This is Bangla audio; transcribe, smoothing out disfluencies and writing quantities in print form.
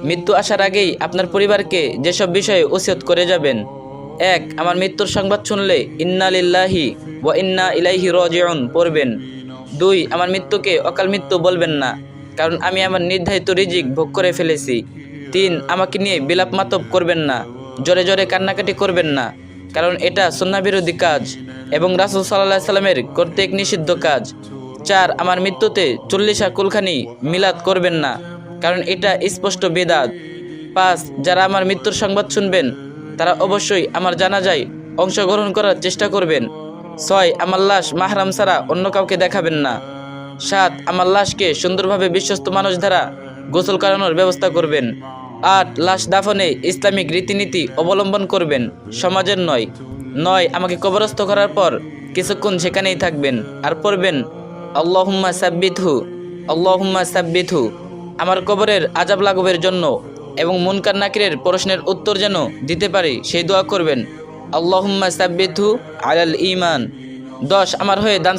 মৃত্যু আসার আগেই আপনার পরিবারকে যেসব বিষয়ে ওসিয়ত করে যাবেন। 1. আমার মৃত্যুর সংবাদ শুনলে ইন্না লিল্লাহি ওয়া ইন্না ইলাইহি রাজিউন পড়বেন। 2. আমার মৃত্যুকে অকাল মৃত্যু বলবেন না, কারণ আমি আমার নির্ধারিত রিজিক ভোগ করে ফেলেছি। 3. আমাকে নিয়ে বিলাপ মাতব করবেন না, জোরে জোরে কান্নাকাটি করবেন না, কারণ এটা সুন্নাহ বিরোধী কাজ এবং রাসূল সাল্লাল্লাহু আলাইহি সাল্লামের কর্তৃক নিষিদ্ধ কাজ। 4. আমার মৃত্যুতে 40 কুলখানি মিলাদ করবেন না, কারণ এটা স্পষ্ট বিদআত। 5. যারা আমার মৃত্যুর সংবাদ শুনবেন তারা অবশ্যই আমার জানাজায় অংশগ্রহণ করার চেষ্টা করবেন। 6. আমার লাশ মাহরাম ছাড়া অন্য কাউকে দেখাবেন না। 7. আমার লাশকে সুন্দরভাবে বিশ্বস্ত মানুষ দ্বারা গোসল করানোর ব্যবস্থা করবেন। 8. লাশ দাফনে ইসলামিক রীতিনীতি অবলম্বন করবেন, সমাজের নয়। 9. আমাকে কবরস্থ করার পর কিছুক্ষণ সেখানেই থাকবেন আর পড়বেন আল্লাহুম্মা সাব্বিতহু, আল্লাহুম্মা সাব্বিতহু। আমার কবরের আযাব লাঘবের জন্য এবং মুনকার নাকিরের প্রশ্নের উত্তর যেন দিতে পারি সেই দোয়া করবেন, আল্লাহুম্মা সাব্বিতহু আলাল ঈমান। 10. আমার হয়ে দান